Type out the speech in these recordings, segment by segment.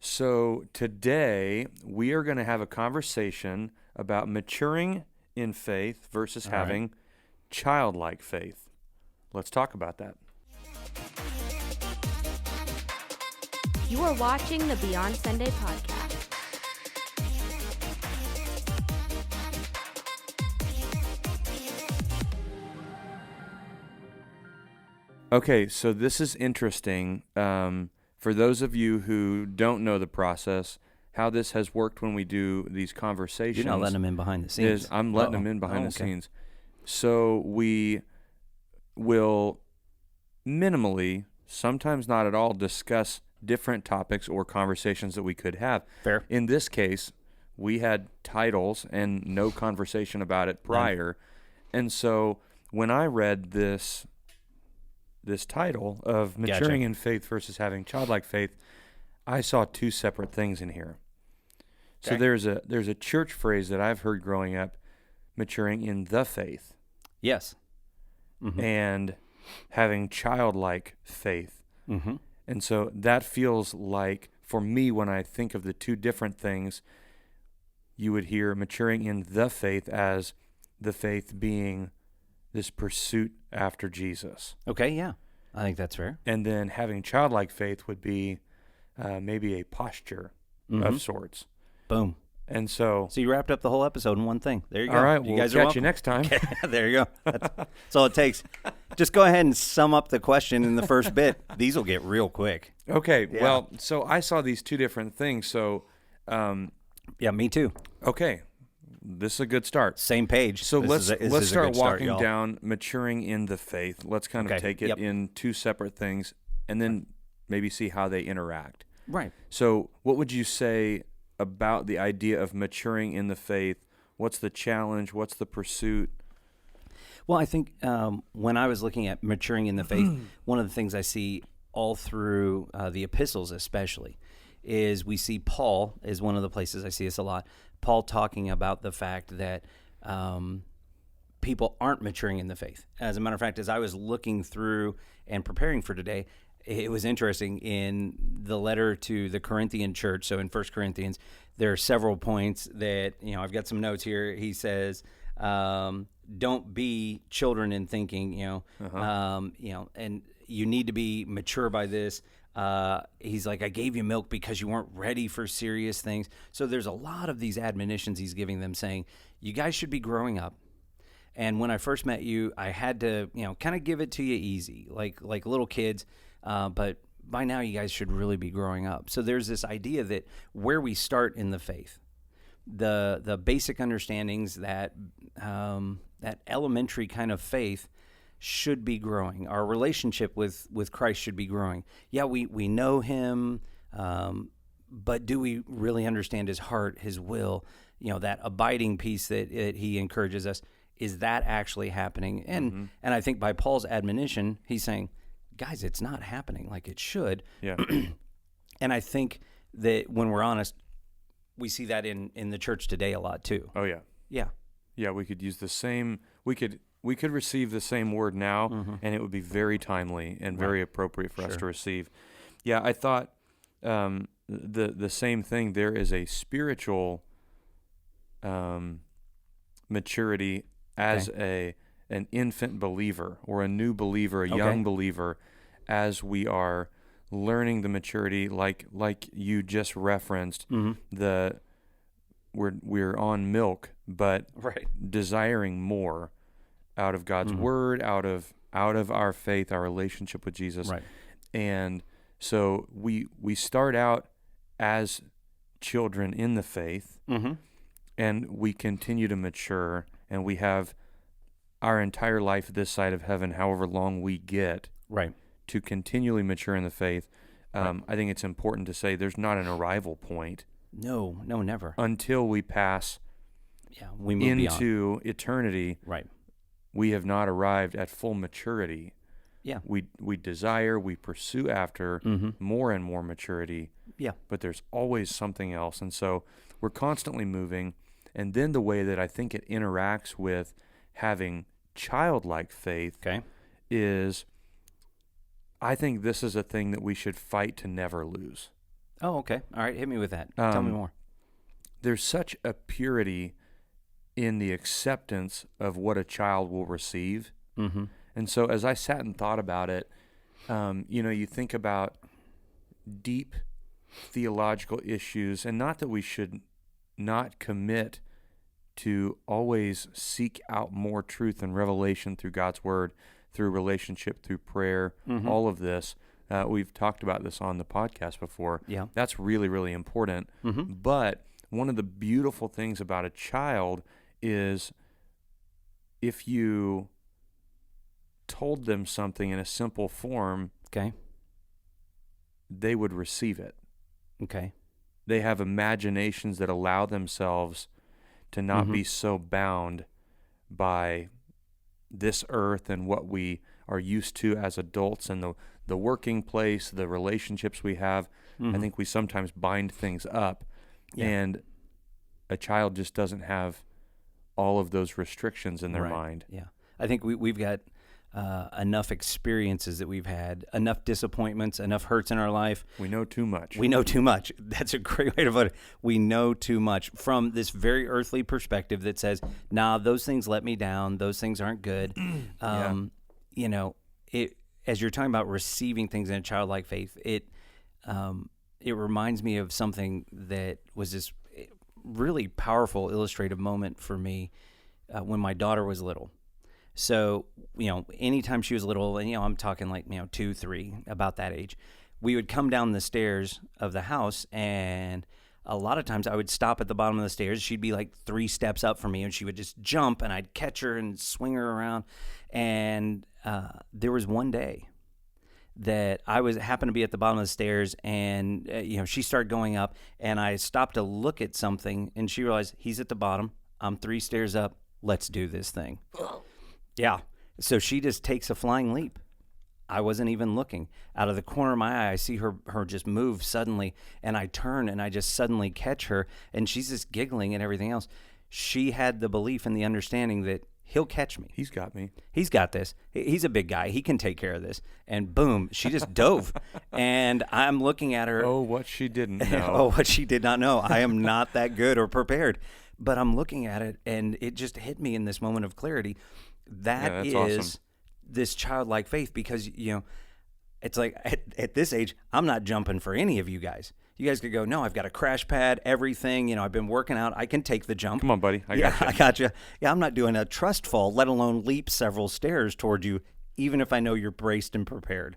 So today we are going to have a conversation about maturing in faith versus All right. having childlike faith. Let's talk about that. You are watching the Beyond Sunday podcast. Okay, so this is interesting. For those of you who don't know the process, how this has worked when we do these conversations. You're not letting them in behind the scenes. I'm letting them in behind the scenes. So we will minimally, sometimes not at all, discuss different topics or conversations that we could have. Fair. In this case, we had titles and no conversation about it prior. And so when I read this title of maturing in faith versus having childlike faith, I saw two separate things in here. So there's a church phrase that I've heard growing up, maturing in the faith. Yes. Mm-hmm. And having childlike faith. Mm-hmm. And so that feels like, for me, when I think of the two different things, you would hear maturing in the faith as the faith being this pursuit after Jesus. Okay, yeah. I think that's fair. And then having childlike faith would be maybe a posture of sorts. Boom. And so you wrapped up the whole episode in one thing. There you go. All right, you we'll guys catch you next time. Okay, there you go. That's all it takes. Just go ahead and sum up the question in the first bit. These will get real quick. Okay, Yeah. well, so I saw these two different things. So, Yeah, me too. okay, this is a good start. Same page. So This let's is a start good walking y'all. down maturing in the faith. Let's kind of Okay, take it yep. in two separate things, and then maybe see how they interact. Right. So, what would you say about the idea of maturing in the faith? What's the challenge? What's the pursuit? Well, I think when I was looking at maturing in the faith, one of the things I see all through the epistles especially is we see Paul is one of the places I see this a lot. Paul talking about the fact that people aren't maturing in the faith. As a matter of fact, as I was looking through and preparing for today, it was interesting in the letter to the Corinthian church. So in 1 Corinthians, there are several points that, I've got some notes here. He says, don't be children in thinking, and you need to be mature by this. He's like, I gave you milk because you weren't ready for serious things. So there's a lot of these admonitions he's giving them saying, you guys should be growing up. And when I first met you, I had to, kind of give it to you easy, like little kids. But by now you guys should really be growing up. So there's this idea that where we start in the faith, the basic understandings that that elementary kind of faith should be growing. Our relationship with Christ should be growing. Yeah, we know him, but do we really understand his heart, his will, that abiding piece that he encourages us? Is that actually happening? And I think by Paul's admonition, he's saying, guys, it's not happening like it should. Yeah. And I think that when we're honest, we see that in the church today a lot too. Oh, yeah. Yeah. Yeah, we could use the same, we could receive the same word now, and it would be very timely and very appropriate for us to receive. Yeah, I thought the same thing. There is a spiritual maturity as an infant believer or a new believer, a young believer, as we are learning the maturity, like you just referenced, we're on milk, but desiring more out of God's word, out of our faith, our relationship with Jesus. Right. And so we start out as children in the faith, and we continue to mature, and we have our entire life this side of heaven, however long we get, to continually mature in the faith. I think it's important to say there's not an arrival point. No, never. Until we pass we move into beyond eternity, Right. we have not arrived at full maturity. Yeah. We desire, we pursue after more and more maturity. Yeah. But there's always something else. And so we're constantly moving. And then the way that I think it interacts with having childlike faith is, I think this is a thing that we should fight to never lose. Oh, okay. All right. Hit me with that. Tell me more. There's such a purity in the acceptance of what a child will receive. Mm-hmm. And so as I sat and thought about it, you think about deep theological issues, and not that we should not commit to always seek out more truth and revelation through God's word, through relationship, through prayer, all of this. We've talked about this on the podcast before. Yeah. That's really, really important. Mm-hmm. But one of the beautiful things about a child is if you told them something in a simple form, Okay. they would receive it. Okay. They have imaginations that allow themselves to not be so bound by this earth and what we are used to as adults and the working place, the relationships we have. I think we sometimes bind things up, and a child just doesn't have all of those restrictions in their mind. Yeah. I think we've got enough experiences that we've had, enough disappointments, enough hurts in our life. We know too much. We know too much. That's a great way to put it. We know too much from this very earthly perspective that says, nah, those things let me down. Those things aren't good. As you're talking about receiving things in a childlike faith, it reminds me of something that was this really powerful illustrative moment for me when my daughter was little. So, anytime she was little, and, I'm talking like, 2, 3, about that age, we would come down the stairs of the house, and a lot of times I would stop at the bottom of the stairs. She'd be like 3 steps up from me, and she would just jump, and I'd catch her and swing her around. And there was one day that happened to be at the bottom of the stairs, and, she started going up, and I stopped to look at something, and she realized, he's at the bottom, I'm 3 stairs up, let's do this thing. Yeah. So she just takes a flying leap. I wasn't even looking. Out of the corner of my eye, I see her just move suddenly, and I turn and I just suddenly catch her, and she's just giggling and everything else. She had the belief and the understanding that he'll catch me. He's got me. He's got this. He's a big guy. He can take care of this. And boom, she just dove. And I'm looking at her. Oh, what she didn't know. Oh, what she did not know. I am not that good or prepared. But I'm looking at it, and it just hit me in this moment of clarity. That is awesome. This childlike faith, because, it's like at this age, I'm not jumping for any of you guys. You guys could go, no, I've got a crash pad, everything. I've been working out. I can take the jump. Come on, buddy. I got you. Yeah, I'm not doing a trust fall, let alone leap several stairs toward you, even if I know you're braced and prepared.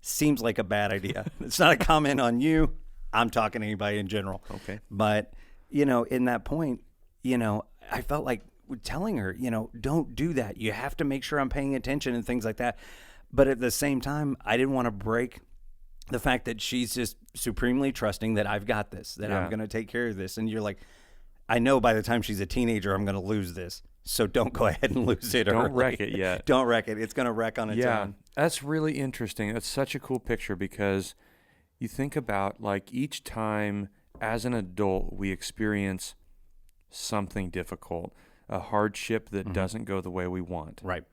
Seems like a bad idea. It's not a comment on you. I'm talking to anybody in general. Okay. But, in that point, I felt like telling her, don't do that. You have to make sure I'm paying attention and things like that. But at the same time, I didn't want to break the fact that she's just supremely trusting that I've got this, that I'm going to take care of this. And you're like, I know by the time she's a teenager, I'm going to lose this. So don't go ahead and lose it. Don't wreck it yet. Don't wreck it. It's going to wreck on its own. That's really interesting. That's such a cool picture, because you think about, like, each time as an adult we experience something difficult, a hardship that doesn't go the way we want. Right.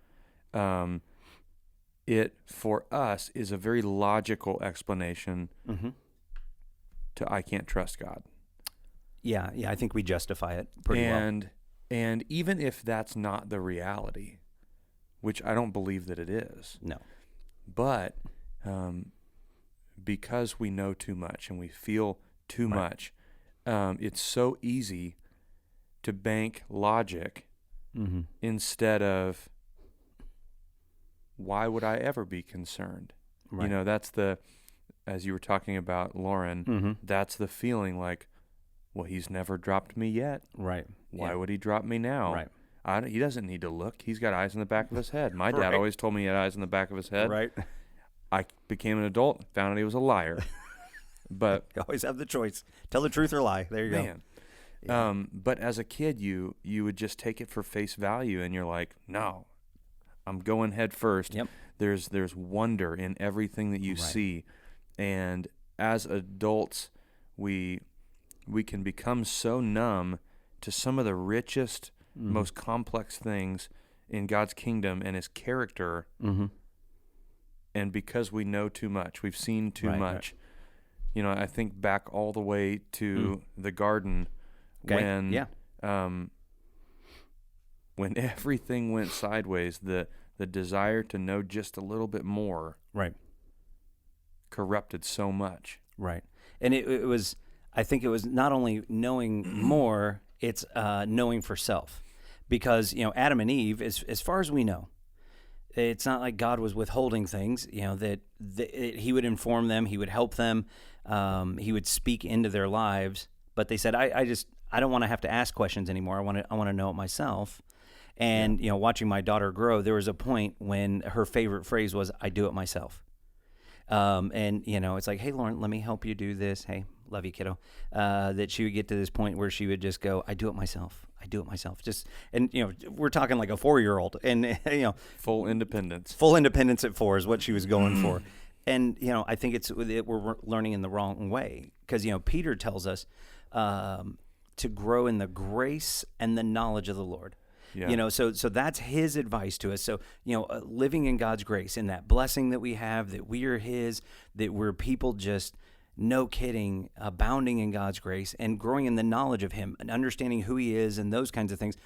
It, for us, is a very logical explanation to I can't trust God. Yeah, I think we justify it pretty well. And even if that's not the reality, which I don't believe that it is. No. But because we know too much and we feel too much, it's so easy to bank logic instead of, why would I ever be concerned? Right. That's as you were talking about Lauren, that's the feeling like, well, he's never dropped me yet. Right. Why would he drop me now? Right. He doesn't need to look. He's got eyes in the back of his head. My dad always told me he had eyes in the back of his head. Right. I became an adult, found out he was a liar. But you always have the choice. Tell the truth or lie. There you go. Yeah. But as a kid, you would just take it for face value, and you're like, no, I'm going head first. Yep. There's wonder in everything that you see. And as adults, we can become so numb to some of the richest, most complex things in God's kingdom and his character. And because we know too much, we've seen too much, I think back all the way to the garden when everything went sideways, the desire to know just a little bit more corrupted so much. Right. And it was, I think it was not only knowing more, it's knowing for self. Because, Adam and Eve, as far as we know, it's not like God was withholding things, that he would inform them, he would help them, he would speak into their lives. But they said, I don't want to have to ask questions anymore. I want to know it myself. And, watching my daughter grow, there was a point when her favorite phrase was, I do it myself. And, it's like, hey, Lauren, let me help you do this. Hey, love you, kiddo. That she would get to this point where she would just go, I do it myself. I do it myself. We're talking like a 4-year-old and, full independence. Full independence at 4 is what she was going for. And, I think we're learning in the wrong way because, Peter tells us to grow in the grace and the knowledge of the Lord. Yeah. So that's his advice to us. So, living in God's grace, in that blessing that we have, that we are his, that we're people just, no kidding, abounding in God's grace and growing in the knowledge of him and understanding who he is and those kinds of things.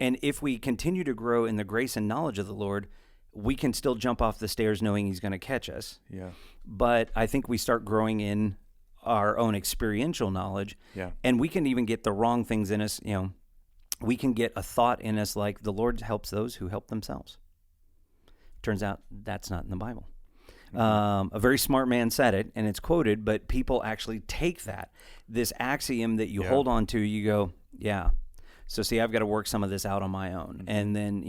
And if we continue to grow in the grace and knowledge of the Lord, we can still jump off the stairs knowing he's going to catch us. Yeah. But I think we start growing in our own experiential knowledge. Yeah. And we can even get the wrong things in us, we can get a thought in us like the Lord helps those who help themselves. Turns out that's not in the Bible. A very smart man said it, and it's quoted, but people actually take this axiom that you hold on to, you go, yeah. So see, I've got to work some of this out on my own. And then,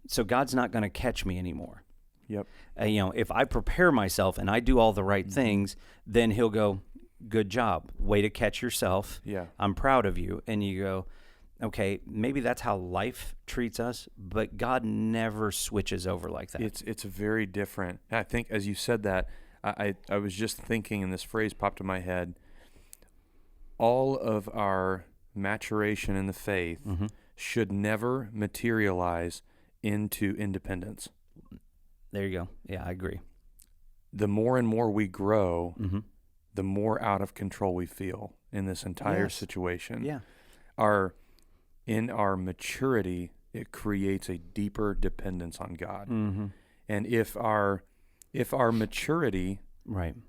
so God's not going to catch me anymore. Yep. If I prepare myself and I do all the right things, then he'll go, good job. Way to catch yourself. Yeah. I'm proud of you. And you go, okay, maybe that's how life treats us, but God never switches over like that. It's very different. I think as you said that, I was just thinking, and this phrase popped in my head, all of our maturation in the faith should never materialize into independence. There you go. Yeah, I agree. The more and more we grow, the more out of control we feel in this entire situation. Yeah. In our maturity, it creates a deeper dependence on God. And if our maturity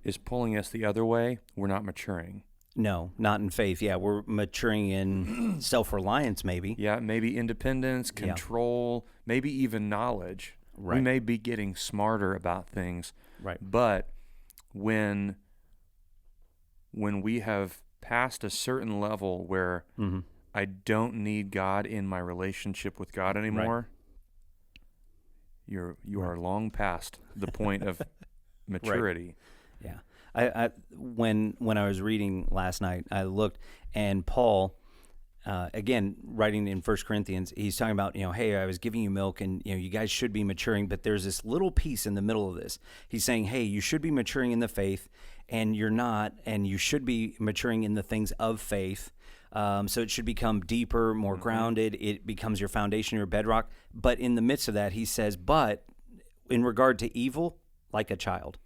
is pulling us the other way, we're not maturing. No, not in faith. Yeah, we're maturing in self-reliance maybe. Yeah, maybe independence, control, maybe even knowledge. Right. We may be getting smarter about things. Right. But when we have passed a certain level where I don't need God in my relationship with God anymore, you are long past the point of maturity. Yeah. I when I was reading last night, I looked, and Paul, again, writing in 1 Corinthians, he's talking about, hey, I was giving you milk and, you guys should be maturing, but there's this little piece in the middle of this. He's saying, hey, you should be maturing in the faith, and you're not, and you should be maturing in the things of faith. So it should become deeper, more grounded. It becomes your foundation, your bedrock. But in the midst of that, he says, but in regard to evil, like a child.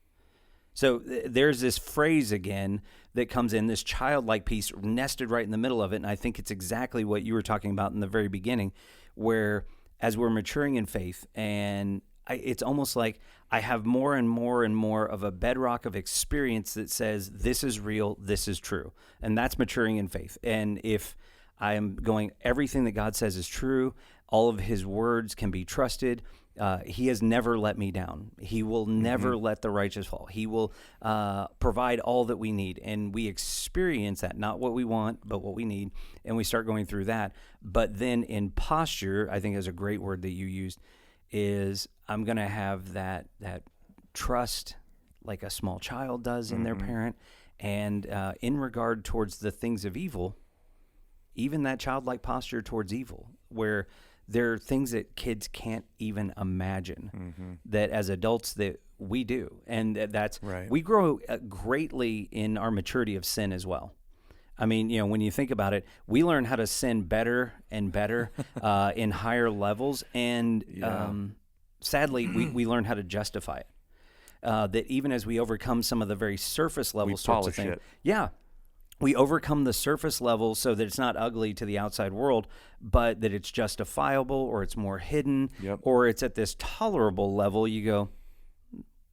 So there's this phrase again that comes in, this childlike piece nested right in the middle of it. And I think it's exactly what you were talking about in the very beginning, where as we're maturing in faith, and it's almost like I have more and more and more of a bedrock of experience that says this is real, this is true. And that's maturing in faith. And if I'm going, everything that God says is true, all of his words can be trusted, he has never let me down. He will never let the righteous fall. He will provide all that we need. And we experience that, not what we want, but what we need. And we start going through that. But then in posture, I think is a great word that you used, is I'm going to have that trust like a small child does in their parent. And in regard towards the things of evil, even that childlike posture towards evil, where there are things that kids can't even imagine that as adults that we do. And that's, we grow greatly in our maturity of sin as well. I mean, when you think about it, we learn how to sin better and better in higher levels. And sadly, we learn how to justify it. that even as we overcome some of the very surface level sorts of things, it. we overcome the surface level so that it's not ugly to the outside world, but that it's justifiable, or it's more hidden, or it's at this tolerable level. You go,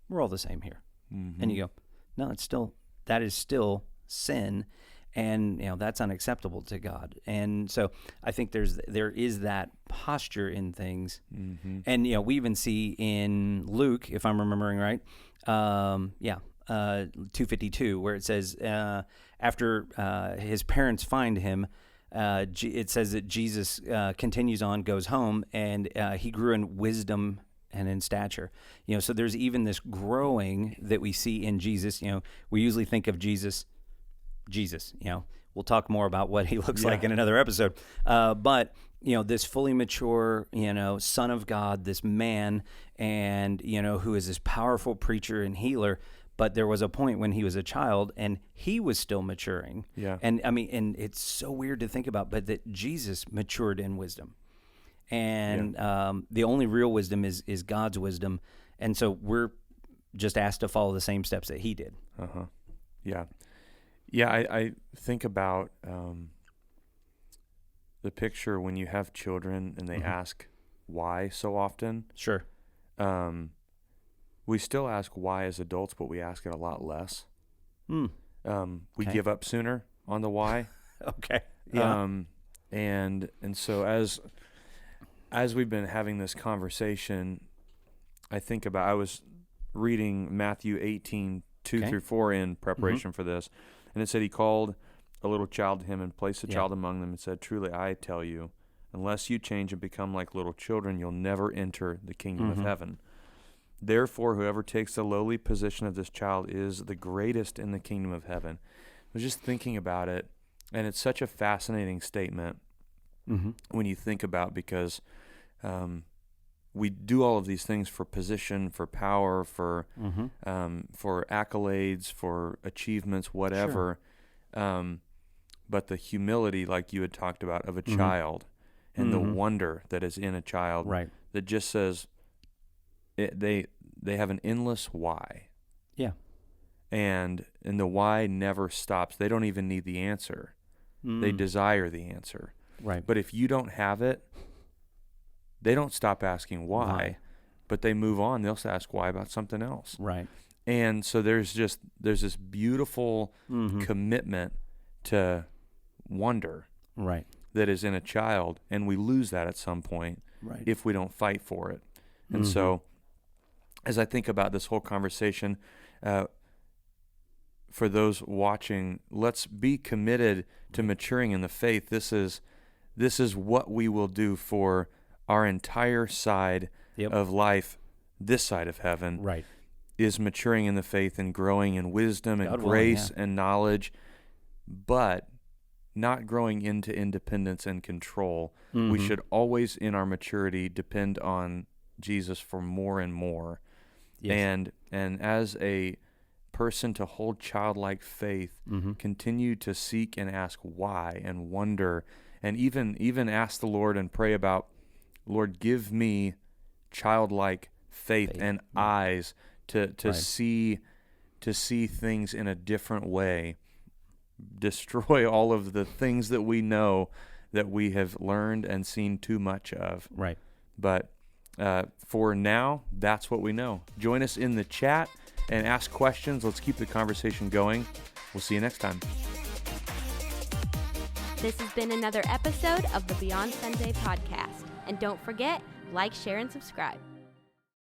we're all the same here. And you go, no, that is still sin, and that's unacceptable to God. And so I think there is that posture in things. And we even see in Luke, if I'm remembering right, 2:52, where it says after his parents find him, it says that Jesus continues on, goes home, and he grew in wisdom and in stature. So there's even this growing that we see in Jesus. We usually think of Jesus. We'll talk more about what he looks like in another episode. But this fully mature, Son of God, this man, and who is this powerful preacher and healer. But there was a point when he was a child and he was still maturing. Yeah. And and it's so weird to think about, but that Jesus matured in wisdom. And the only real wisdom is God's wisdom. And so we're just asked to follow the same steps that he did. Yeah, I think about the picture when you have children and they ask why so often. Sure. We still ask why as adults, but we ask it a lot less. We give up sooner on the why. Okay. Yeah. And so as we've been having this conversation, I was reading Matthew 18:2-4 in preparation for this, and it said he called a little child to him and placed a child among them and said, "Truly I tell you, unless you change and become like little children, you'll never enter the kingdom of heaven. Therefore, whoever takes the lowly position of this child is the greatest in the kingdom of heaven." I was just thinking about it, and it's such a fascinating statement when you think about, because we do all of these things for position, for power, for accolades, for achievements, whatever. Sure. But the humility, like you had talked about, of a child, and the wonder that is in a child, that just says they have an endless why. Yeah. And the why never stops. They don't even need the answer. They desire the answer. Right. But if you don't have it, they don't stop asking why, but they move on. They'll ask why about something else. Right. And so there's this beautiful commitment to wonder that is in a child, and we lose that at some point if we don't fight for it. And so as I think about this whole conversation, for those watching, let's be committed to maturing in the faith. This is what we will do for our entire side of life, this side of heaven, is maturing in the faith and growing in wisdom and grace and knowledge, but not growing into independence and control. We should always, in our maturity, depend on Jesus for more and more. Yes. And as a person to hold childlike faith, continue to seek and ask why and wonder, and even ask the Lord and pray about, Lord, give me childlike faith and eyes to see things in a different way. Destroy all of the things that we know that we have learned and seen too much of. Right. But for now, that's what we know. Join us in the chat and ask questions. Let's keep the conversation going. We'll see you next time. This has been another episode of the Beyond Sunday podcast. And don't forget, like, share, and subscribe.